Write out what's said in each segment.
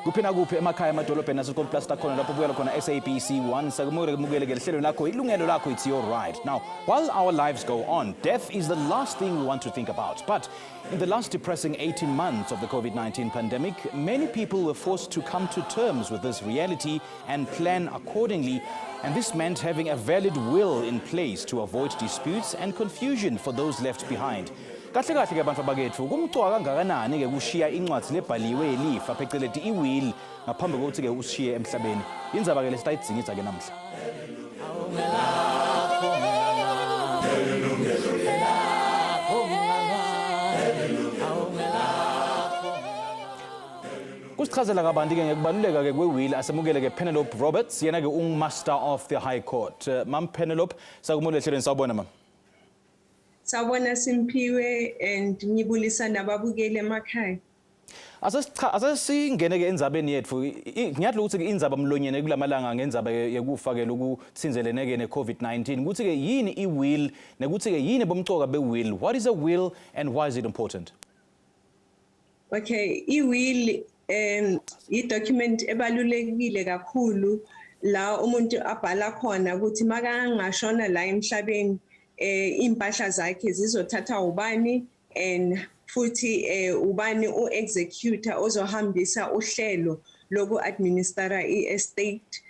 Kuphina kuphi emakhaya emadolobheni nasezikonplasta khona lapho buyela khona SABC 1 sakumukele ke lihlelo lakho ilungelo lakho, it's your right. Now, while our lives go on, death is the last thing we want to think about. But in the last depressing 18 months of the COVID-19 pandemic, many people were forced to come to terms with this reality and plan accordingly. And this meant having a valid will in place to avoid disputes and confusion for those left behind. Kahle kahle ke abantu bakethu kumcwa kangakanani ke kushiya incwadi lebhaliwe elifa phecelezi iwill ngaphambi kokuthi ke ushiye emhlabeni. Indzaba ke lesitayidzinga ke namhla. Kusichazela kabanti ke ngekubaluleka ke kwewill asemukele ke Penelope Roberts yena ke ungmaster of the High Court. Mam Penelope sakumule ehlelweni sawubona mama. Sawubona Simpiwe and ngibulisa nababukeli emakhaya. Asasingene ke endzabeni yethu ngiyathi ukuthi ke indzaba mlonyene kulamalanga ngendzaba yekufa ke lokutsinzelene ke ne-COVID-19 ukuthi ke yini iwill nekuthi ke yini bomcoka bewill. What is a will and why is it important? Okay, iwill i-document ebalulekile kakhulu la umuntu abhala khona ukuthi makangashona la emhlabeni impahla zakhe zizothatha ubani and futhi ubani u-executor ozohambisa uhlelo loku administera i-estate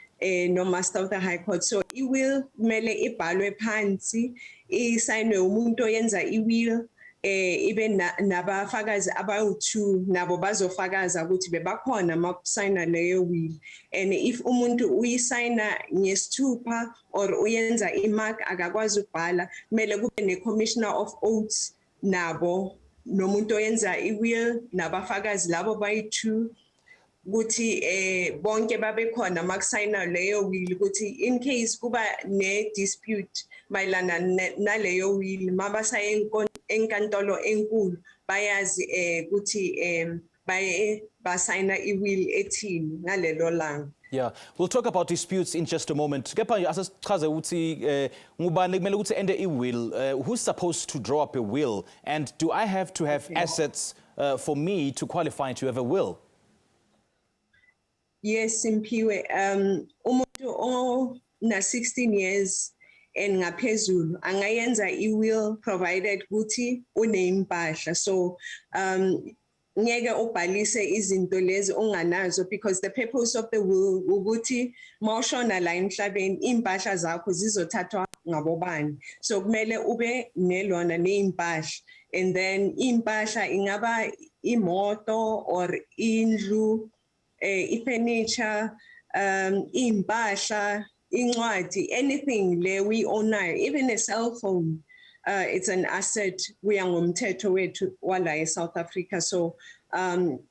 no master of the High Court. So i-will kumele ibhalwe phansi isayinwe umuntu oyenza i-will ibe nabafakazi abawu-2 nabo bazofakaza ukuthi bebakhona makusayina leyo will. And if umuntu uyisayina ngesithupha or uyenza imark akakwazi ukubhala kumele kube ne-commissioner of oaths nabo nomuntu oyenza i-will nabafakazi labo bayi-2 ukuthi bonke babe khona makusayina leyo will ukuthi in case kuba ne-dispute mayelana naleyo will mabasaye enkantolo enkulu bayazi ukuthi basayina i-will ethini ngalelo langa. Yeah, we'll talk about disputes in just a moment. Kepha asasichaze ukuthi ngubani kumele ukuthi ende i-will, who's supposed to draw up a will, and do I have to have assets for me to qualify to have a will? Yes, Simpiwe. Umuntu na 16 years and ngaphezulu angayenza i-will provided ukuthi uneimpahla. So ngeke ubhalise izinto lezi onganazo because the purpose of the will ukuthi mawushona la emhlabeni impahla zakho zizothathwa ngabobani. So kumele ube nelona neimpahla and then impahla ingaba imoto or indlu, i-furniture, impahla, incwadi, anything le we own, even a cell phone. It's an asset ngumthetho wethu wala eSouth Africa. So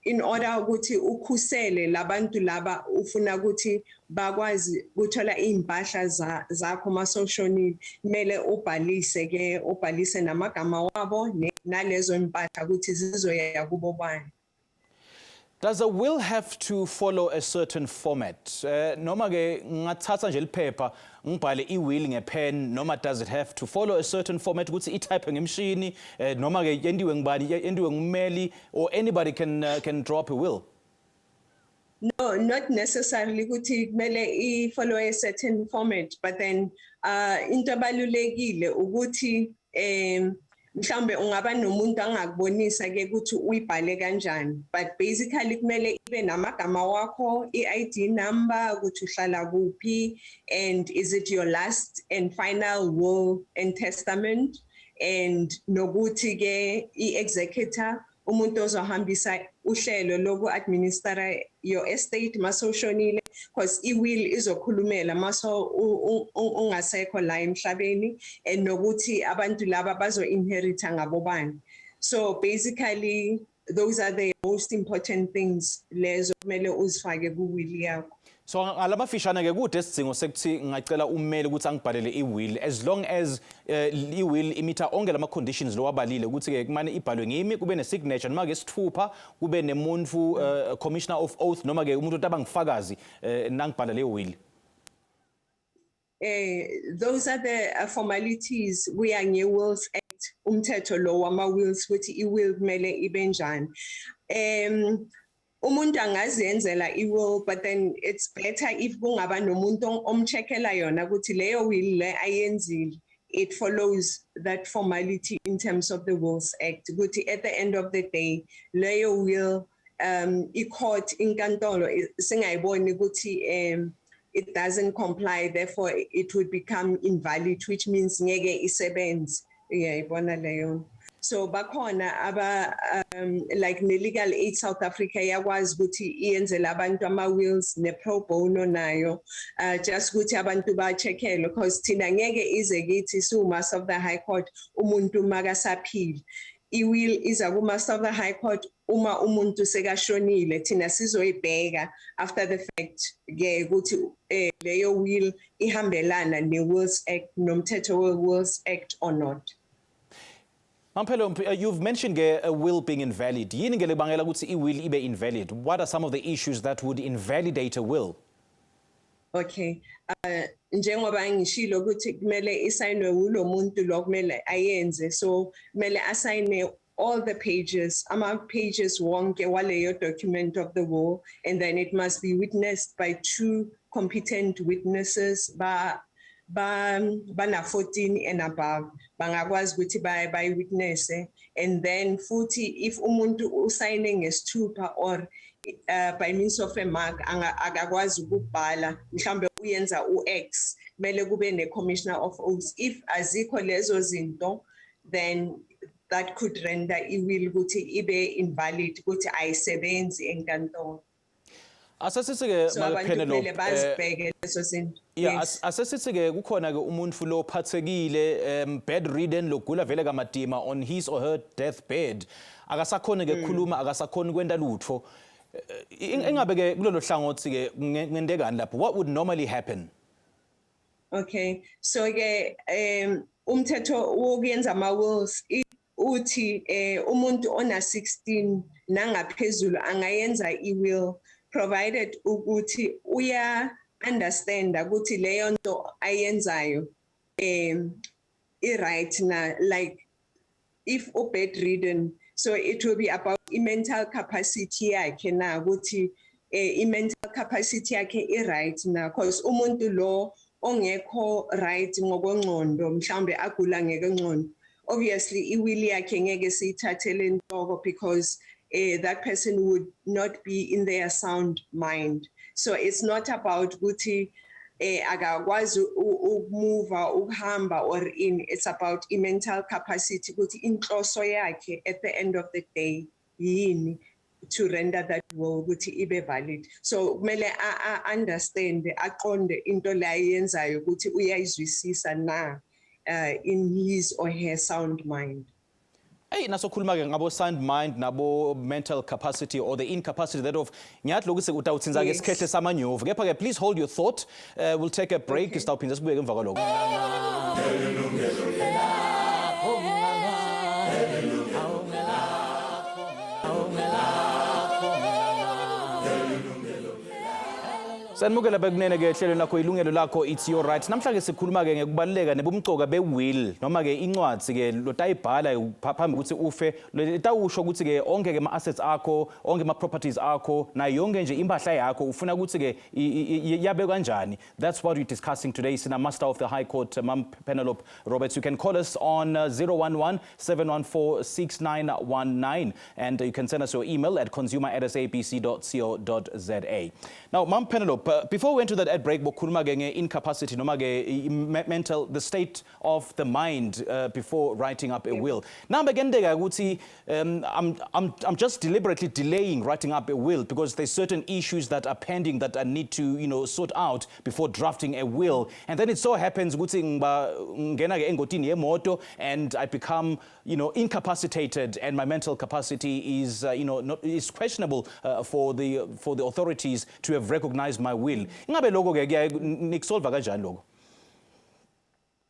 in order ukuthi ukhusele labantu laba ufuna ukuthi bakwazi ukuthola impahla zakho masoshonile kumele ubhalise namagama wabo nalezo impahla ukuthi zizoya kubo bani. Does a will have to follow a certain format? Noma ke ngathatha nje liphepha ngibhale i-will ngepen noma does it have to follow a certain format ukuthi i-type ngemshini noma ke yendiwe ngubani yendiwe ngummeli or anybody can draw up a will? No, not necessarily ukuthi kumele follow a certain format, but then into abalulekile ukuthi mhlambe ungaba nomuntu angakubonisa ke ukuthi uyibhale kanjani, but basically kumele ibe namagama wakho, i-ID number, ukuthi uhlala kuphi, and is it your last and final will and testament, and nokuthi ke i-executor umuntu ozohambisa uhlelo loku administer your estate masoshonile, because i-will izokhulumela maso ungasekho la emhlabeni and nokuthi abantu laba bazo inherita ngabobani. So basically those are the most important things lezo kumele uzifake ku-will yakho. So ngalamafishane ke kude isidingo sekuthi ngicela ummeli ukuthi angibhalele i-will as long as i-will imitha onke lama conditions lo wabalile ukuthi ke kumane ibhalwe ngimi kube ne-signature noma ke sithupha kube nemuntu commissioner of oath noma ke umuntu abangifakazi nangibhala le will. Those are the formalities kuya nge-Wills Act umthetho lo wama-wills ukuthi i-will kumele ibe njani. Umuntu angazenzela i-will, but then it's better if kungaba nomuntu omcheckela yona ukuthi leyo will le ayenzile. It follows that formality in terms of the Wills Act. Ukuthi at the end of the day, leyo will i-court inkantolo singayiboni ukuthi it doesn't comply, therefore it would become invalid, which means ngeke isebenze. Uyayibona leyo. So bakhona aba like ne-Legal Aid South Africa yakwazi ukuthi iyenzela abantu ama-wills ne-pro bono nayo just ukuthi abantu ba-checkele because thina ngeke ize kithi siwu-Master of the High Court umuntu makasaphile. I-will iza ku-Master of the High Court uma umuntu sekashonile thina sizoyibheka after the fact ke ukuthi leyo will ihambelana ne-Wills Act nomthetho we-Wills Act or not. You've mentioned a will being invalid. Yini ngeke libangela ukuthi i-will ibe invalid? What are some of the issues that would invalidate a will? Okay. Njengoba ngishilo ukuthi kumele isayinwe ulo muntu lo kumele ayenze, so kumele asayine all the pages, pages wonke waleyo document of the will, and then it must be witnessed by 2 competent witnesses bana 14 and above bangakwazi ukuthi bayi witness, and then futhi if umuntu usayine ngesithupha or by means of a mark akakwazi ukubhala mhlambe uyenza u-X kumele kube ne-commissioner of oaths. If azikho lezo zinto, then that could render i-will ukuthi ibe invalid ukuthi ayisebenzi enkantolo. Asasithi-ke So abantu kumele bazibheke lezo zinto. Yeah, asasithi-ke kukhona ke umuntu lo phathekile bedridden logula vele kamadima on his or her deathbed akasakhona ke kukhuluma akasakhona kwenta lutho. Engabe ke kulolu hlangothi ke ngendekani lapho, what would normally happen? Okay, so ke umthetho wokuyenza ama-wills uthi umuntu ona 16 nangaphezulu angayenza i-will provided ukuthi uya understanda ukuthi leyo nto ayenzayo i-right na, like if bedridden, so it will be about i-mental capacity yakhe na ukuthi i-mental capacity yakhe i-right na, because umuntu lo ongekho right ngokwengqondo mhlawumbe agula ngekengqondo, obviously i-will yakhe ngeke siyithathele enhloko because that person would not be in their sound mind. So it's not about ukuthi akakwazi ukumuva ukuhamba or in, it's about mental capacity ukuthi inhloso yakhe at the end of the day yini to render that will ukuthi ibe valid. So kumele understand aqonde into la yenzayo ukuthi uyayizwisisa na in his or her sound mind. Hey, nasokhuluma ke ngabo sound mind nabo mental capacity or the incapacity that of ngiyathi lokuse utawutsinza ke isikhehle samanyovu. Kepha ke please hold your thought. We'll take a break. Sitawuphinda sibuyeke emva kwalokho. Sanimukela bekunene ke hlelo lakho ilungelo lakho it's your right. Namhlanje sikhuluma ke ngekubaleka nebumcoka be-will noma ke incwadi ke lotayibhala phambi ukuthi ufe letawusho ukuthi ke onke ke ama-assets akho, onke ama-properties akho na yonke nje impahla yakho ufuna ukuthi ke yabe kanjani. That's what we're discussing today. Sina Master of the High Court, Mam Penelope Roberts. You can call us on 011-714-6919 and you can send us your email at consumer@sabc.co.za. Now, Mam Penelope, before we went to that ad break, bokhuluma ke incapacity noma ke mental, the state of the mind before writing up a will. Now bekendeka ukuthi I'm just deliberately delaying writing up a will because there's certain issues that are pending that I need to sort out before drafting a will, and then it so happens ukuthi ngena ke engotini yemoto and I become incapacitated, and my mental capacity is is questionable for the authorities to have recognized my will. Ingabe lokho ke nikusolva kanjani lokho?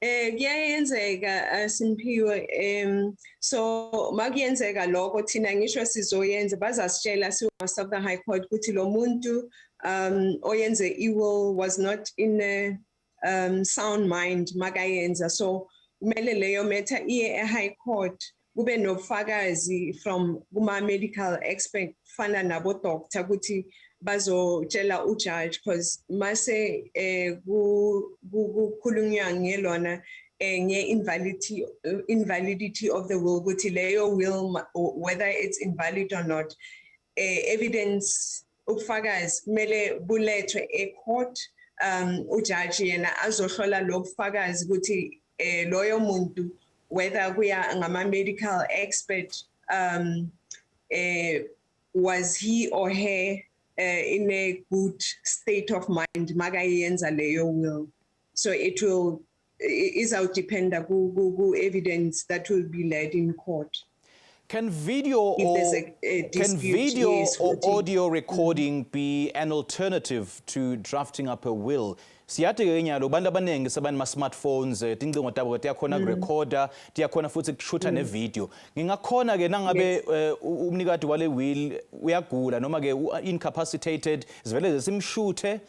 Kuyenzeka Simphiwe, so makuyenzeka lokho thina ngisho sizoyenza bazasitshela siwama of the High Court ukuthi lo muntu oyenze i-will was not in a sound mind makayenza, so kumele leyo matter iye e-High Court kube nobufakazi from kuma-medical expert fana nabo-doctor ukuthi bazotshela ujudge, because mase kukhulunywa ngelona invalidity of the will ukuthi leyo will whether it's invalid or not, evidence ubufakazi kumele bulethwe e-court, ujudge yena azohlola lo bufakazi ukuthi loyo muntu whether kuya ngama-medical expert was he or her in a good state of mind makayenza leyo will. So it will izawudependa ku evidence that will be led in court. Can video or audio recording be an alternative to drafting up a will? Siyathi ke nyalo bantu abaningi sabani ma smartphones tincingo tabo tiyakhona kurecorda, tiyakhona futhi kushuta ne video. Ngingakhona ke nangabe umnikati wale will uyagula noma ke incapacitated sivele simshute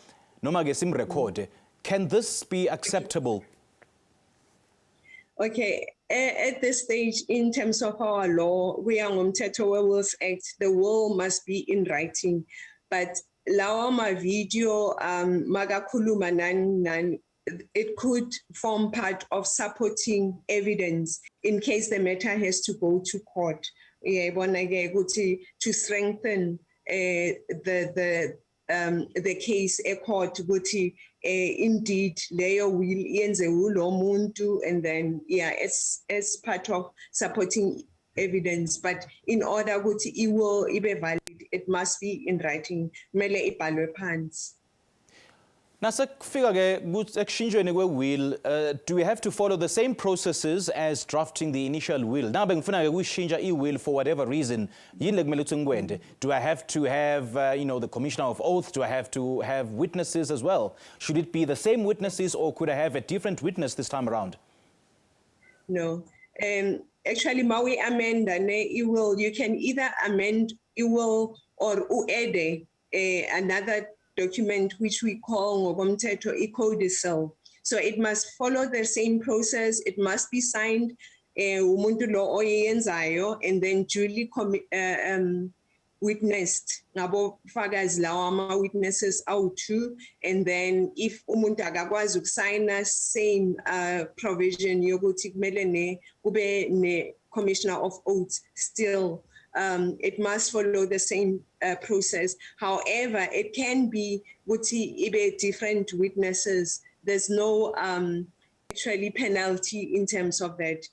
noma ke simrecorde. Can this be acceptable? Okay, at this stage, in terms of our law, we are on Umthetho we-Wills Act, the will must be in writing. But lawa ma video, magakhuluma nani, it could form part of supporting evidence in case the matter has to go to court. To strengthen the case a court indeed leyo will yenze ulo muntu, and then as part of supporting evidence, but in order ukuthi iwo ibe valid it must be in writing, mele ibhalwe phansi. Nasekufika ke ekushintshweni kwe-will, do we have to follow the same processes as drafting the initial will? Now bengifuna ke kuyishintsha i-will for whatever reason, yini lekumele ukuthi ngikwende? Do I have to have the commissioner of oath? Do I have to have witnesses as well? Should it be the same witnesses, or could I have a different witness this time around? No. Actually, Maui amend will, you can either amend will or uede another document which we call ngokomthetho i-codicil. So it must follow the same process. It must be signed umuntu lo oyenzayo and then duly witnessed ngabo fakazi lawa ama witnesses awu-2, and then if umuntu akakwazi ukusayina same provision yokuthi kumele kube ne commissioner of oaths still, it must follow the same process. However, it can be different witnesses. There's no actually penalty in terms of that.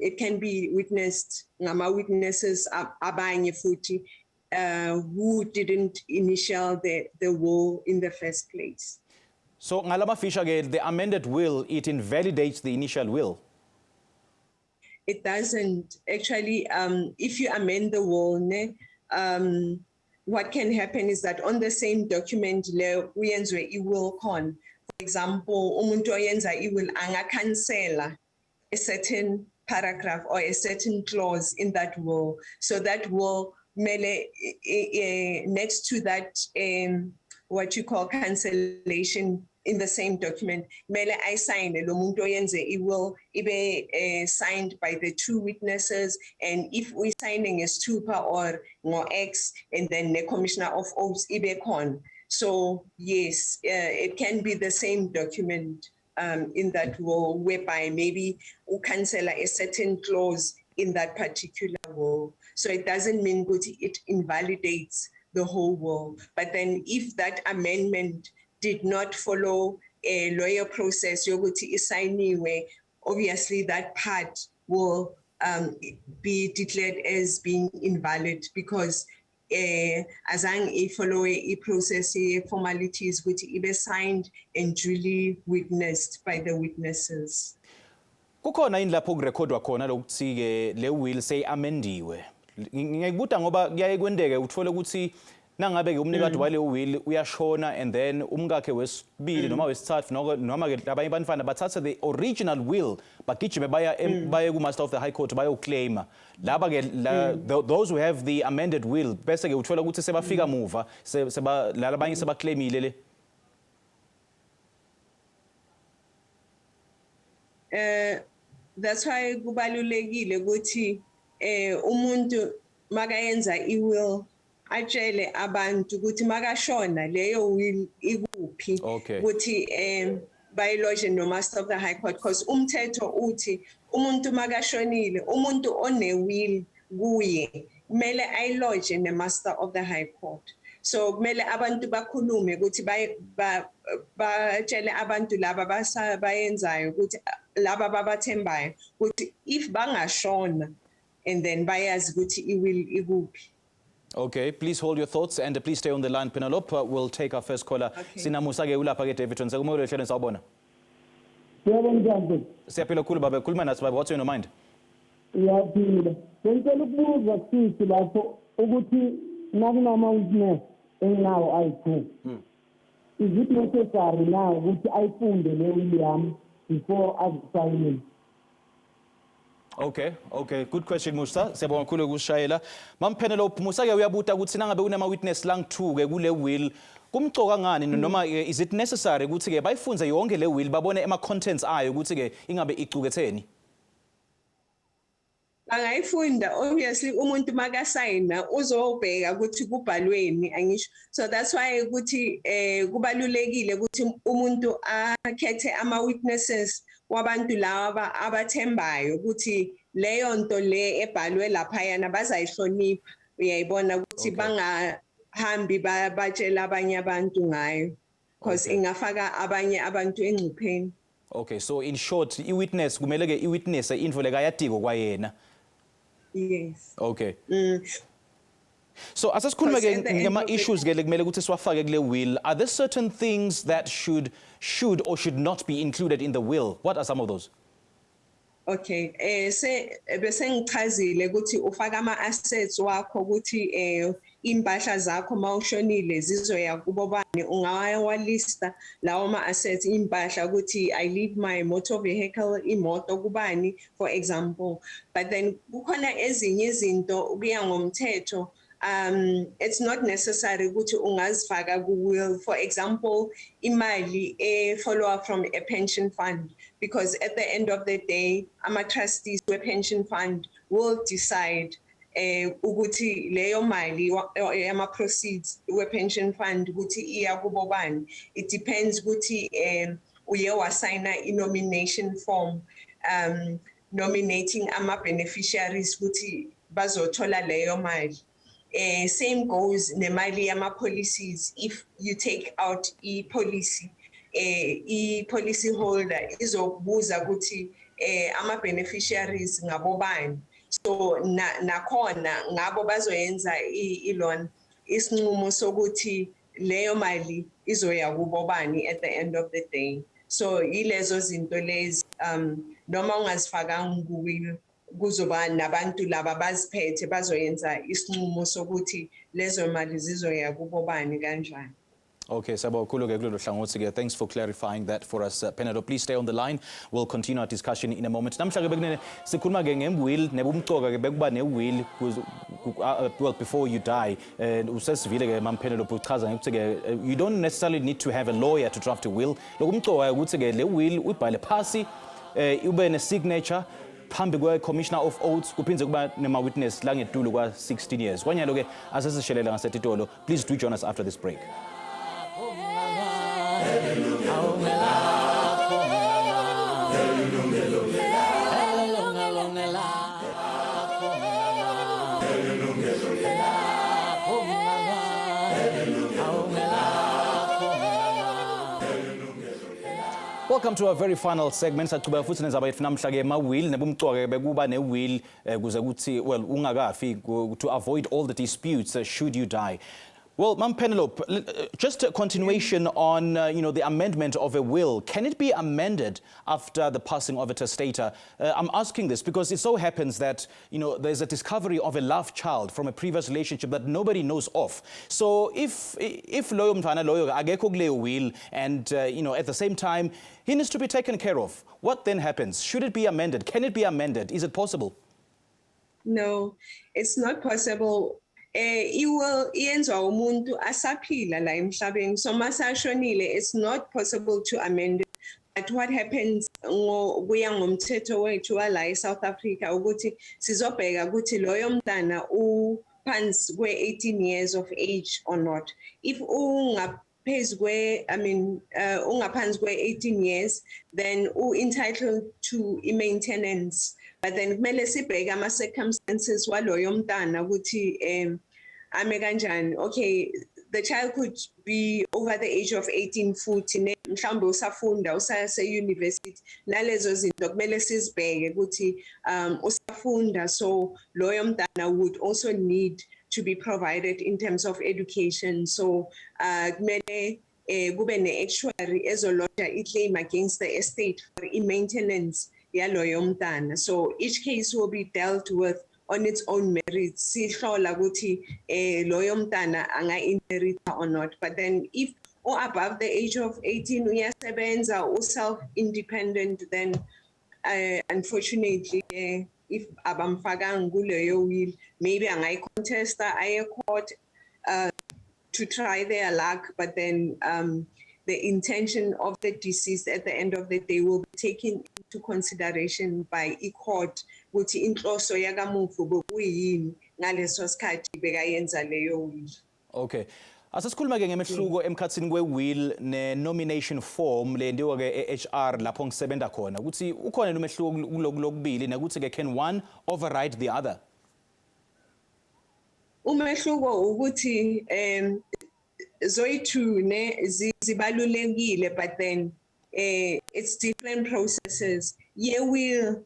It can be witnessed ngama witnesses abanye futhi who didn't initial the will in the first place. So ngalama fisha ke the amended will, it invalidates the initial will. It doesn't actually. If you amend the will, what can happen is that on the same document, we will con. For example, umuntu oyenza will cancel a certain paragraph or a certain clause in that will. So that will next to that what you call cancellation in the same document, mele I sign lo muntu oyenze will ibe signed by the 2 witnesses, and if we signing is super or no X, and then the commissioner of oaths ibe con. So yes, it can be the same document in that will, whereby maybe we cancel a certain clause in that particular will. So it doesn't mean it invalidates the whole will. But then if that amendment did not follow a lawyer process yokuthi isayiniwe, obviously that part will be declared as being invalid because azange follow a process formalities which ibe signed and duly witnessed by the witnesses. Kukhona yini lapho kurekhodwa khona lokuthi ke le will say amendiwe. Ngikubuda ngoba kuyaye kwendeke uthole ukuthi nangabe ke umnikati wale will uyashona and then umkakhe wesibili noma wesithathu noma ke labanye banifana bathatha the original will bagijime baye ku master of the high court bayoclaima laba ke those who have the amended will bese ke uthola ukuthi sebafika muva seba labanye sebaclaimile le. That's why kubalulekile ukuthi umuntu makayenza i-will atshele abantu ukuthi makashona leyo will ikuphi ukuthi bayilodge no master of the high court because umthetho uthi umuntu makashonile umuntu one will kuye kumele ayilodge ne master of the high court. So kumele abantu bakhulume ukuthi batshele abantu laba bayenzayo ukuthi laba babathembayo ukuthi if bangashona and then bayazi ukuthi iwill ikuphi. Okay, please hold your thoughts and please stay on the line, Penelope. We'll take our first caller. Sinamusa ke ulapha ke Davidson. Sekumele hlelo sawubona. Yebo njani? Siyaphila khulu baba. Khuluma nathi baba. What's on your mind? Iyaphila. Ngicela ukubuza kusithi lapho ukuthi nakunama witness engawo ayi2. Is it necessary now ukuthi ayifunde le will yami before azisayine? Okay, good question Musa. Siyabonga kakhulu ukushayela. Mam Penelope, Musa ke uyabuta ukuthi nangabe unama witness lang 2 ke kule will, kumcoka ngani noma is it necessary ukuthi ke bayifunze yonke le will babone ema contents ayo ukuthi ke ingabe icuketheni? Angayifunda obviously umuntu makasayina uzobheka ukuthi kubhalweni angisho. So that's why ukuthi kubalulekile ukuthi umuntu akhethe ama witnesses wabantu laba abathembayo ukuthi leyo nto le ebhalwe lapha yana bazayihlonipha uyayibona ukuthi bangahambi batshela abanye abantu ngayo because ingafaka abanye abantu engcupheni. Okay, so in short i-witness kumele ke i-witness info le kayadiko kwayena. Yes. Okay. So asasikhuluma ke ngama issues ke kumele ukuthi siwafake kule will. Are there certain things that should or should not be included in the will? What are some of those? Okay, bese ngichazile ukuthi ufaka ama assets wakho ukuthi impahla zakho mawushonile zizoya kubo bani ungawalista lawo ma assets impahla ukuthi I leave my motor vehicle imoto kubani for example, but then kukhona ezinye izinto kuya ngomthetho it's not necessary ukuthi ungazifaka ku will. For example, imali follow up from a pension fund because at the end of the day ama trustees we pension fund will decide ukuthi leyo mali yama proceeds we pension fund ukuthi iya kubo bani. It depends ukuthi uye wasayina I nomination form nominating ama beneficiaries ukuthi bazothola leyo mali. Same goes nemali yama policies. If you take out policy policy holder izobuza ukuthi ama beneficiaries ngabo bani. So nakhona ngabo bazoyenza ilona isinqumo sokuthi leyo mali izoya kubo bani at the end of the day. So ilezo zinto lezi noma ungazifakanga kuwilo kuzoba nabantu laba baziphethe bazoyenza isinqumo sokuthi lezo mali zizoya kubo bani kanjani. Okay, Sabo Kuluge Glulu Shangotsige, thanks for clarifying that for us. Penelope, please stay on the line. We'll continue our discussion in a moment. Namhlanje bekunene sikhuluma ke ngemwill nebumcoka ke bekuba newill well before you die. Usesivile ke Mam Penelope uchaza ukuthi ke you don't necessarily need to have a lawyer to draft a will. Lokumcoka ukuthi ke le will uyibhale phasi ube ne signature phambi kwe commissioner of oaths kuphinze kuba nema witness la ngedulo kwa 16 years. Kwanyalo ke asesishelela ngasetitolo. Please do join us after this break. Welcome to our very final segment. Saqhubeka futhi nezaba yethu namhla ke ma-will nebumcwa ke bekuba ne-will kuze kuthi well ungakafi to avoid all the disputes should you die. Well, Ma'am Penelope, just a continuation on the amendment of a will. Can it be amended after the passing of a testator? I'm asking this because it so happens that there's a discovery of a loved child from a previous relationship that nobody knows of. So if loyo mntwana loyo akekho kuleyo will and at the same time he needs to be taken care of, what then happens? Should it be amended? Can it be amended? Is it possible? No, it's not possible. Iyenziwa umuntu asaphila la emhlabeni, so masashonile it's not possible to amend it. But what happens kuya ngomthetho wethu wala eSouth Africa ukuthi sizobheka ukuthi loyo mntana uphansi kwe-18 years of age or not. If ungaphezu ungaphansi kwe-18 years, then entitled to maintenance. But then kumele sibheke ama-circumstances waloyo mntana ukuthi ame kanjani. Okay, the child could be over the age of 18 futhi mhlawumbe usafunda usase-university, nalezo zinto kumele sizibheke ukuthi usafunda, so loyo mntana would also need to be provided in terms of education. So kumele kube ne-actuary ezolodja i-claim against the estate for i-maintenance yaloyo mntana. So each case will be dealt with on its own merits. Sihlola ukuthi loyo mntana anga-inherita or not. But then if above the age of 18 uyasebenza self-independent, then unfortunately if abamfakanga kuleyo will, maybe angayi-contesta aye court to try their luck, but then the intention of the deceased at the end of the day will be taken into consideration by i-court ukuthi inhloso yakamufi bekuyini ngaleso sikhathi bekayenza leyo will. Okay. Asesikhuluma ke ngemehluko emkhathini kwe-will ne-nomination form le ndiwa ke e-HR lapho ngisebenza khona ukuthi ukhona nomehluko kulokubili nokuthi ke can one override the other? Umehluko ukuthi zoyi-two zibalulekile, but then it's different processes. Will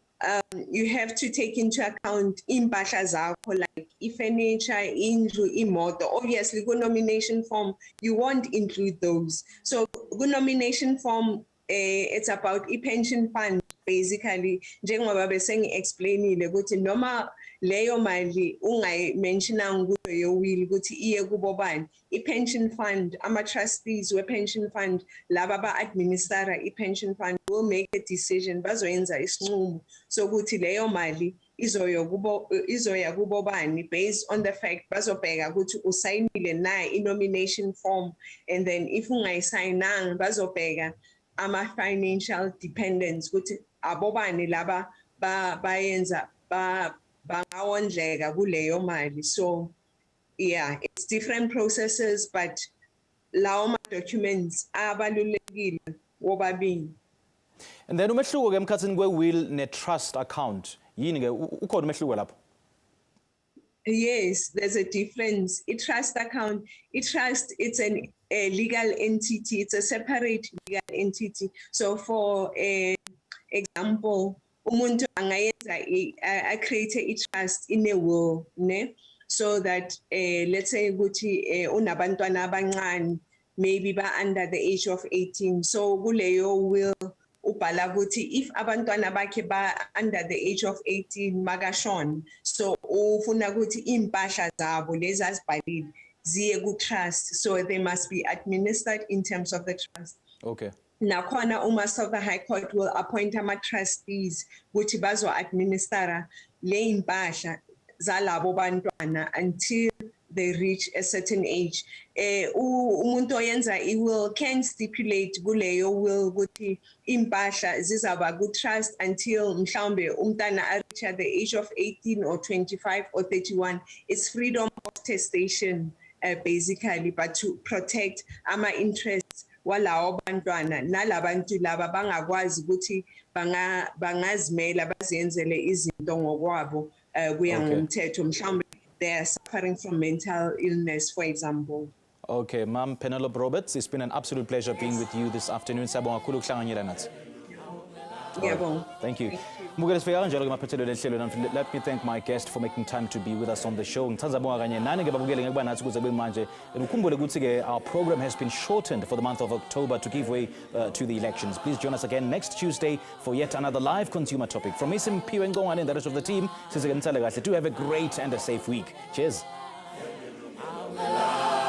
you have to take into account impahla zakho, like furniture, indlu, imoto. Obviously, good nomination form you won't include those. So good nomination form it's about pension fund basically. Njengoba bese ngi-explainile ukuthi noma leyo mali ungayi-mentionanga kuyo will ukuthi iye kubo bani, i-pension fund, ama-trustees we-pension fund laba ba-administra i-pension fund will make a decision, bazoyenza isinqumo sokuthi leyo mali izoya kubo bani based on the fact bazobheka ukuthi usayinile na i-nomination form, and then if ungayisayinanga bazobheka ama-financial dependents ukuthi abobani laba bayenza bangawondleka kuleyo mali. So yeah, it's different processes, but lawo documents abalulekile wobabili. And then umehluko ke emkhathini kwe-will ne-trust account yini ke ukhona umehluko lapho? Yes, there's a difference. A trust account, it's a legal entity. It's a separate legal entity. So for example, umuntu angayenza create a trust in a will, ne? So that let's say ukuthi unabantwana abancane, maybe ba under the age of 18. So kuleyo will ubhala ukuthi if abantwana bakhe ba under the age of 18 makashona, so ufuna ukuthi impahla zabo lezi azibhalile ziye ku-trust, so they must be administered in terms of the trust. Okay. Nakhona uMaster of the High Court will appoint ama-trustees ukuthi bazo-administera le impahla zalabo bantwana until they reach a certain age. Umuntu oyenza i-will can stipulate kuleyo will ukuthi impahla zizaba ku-trust until mhlawumbe umntana reach at the age of 18 or 25 or 31. It's freedom of testation basically, but to protect ama-interests walawo bantwana nalabantu laba bangakwazi ukuthi bangazimela bazenzele izinto ngokwabo kuya ngomthetho, mhlawumbe they are suffering from mental illness, for example. Okay, Ma'am Penelope Roberts, it's been an absolute pleasure being with you this afternoon. Siyabonga kakhulu ukuhlanganyela nathi. Ngiyabonga. Thank you. Thank you. Mbukeli sifika kanjalo ke maphethelweni ehlelo namhlanje. Let me thank my guest for making time to be with us on the show. Ngithanda bonga kanye nani ke babukeli ngekuba nathi kuze kube manje. Ukhumbule ukuthi ke our program has been shortened for the month of October to give way to the elections. Please join us again next Tuesday for yet another live consumer topic. From Isim Piwe Ngongwane and the rest of the team, sizeke nitsale kahle. Do have a great and a safe week. Cheers. Lakho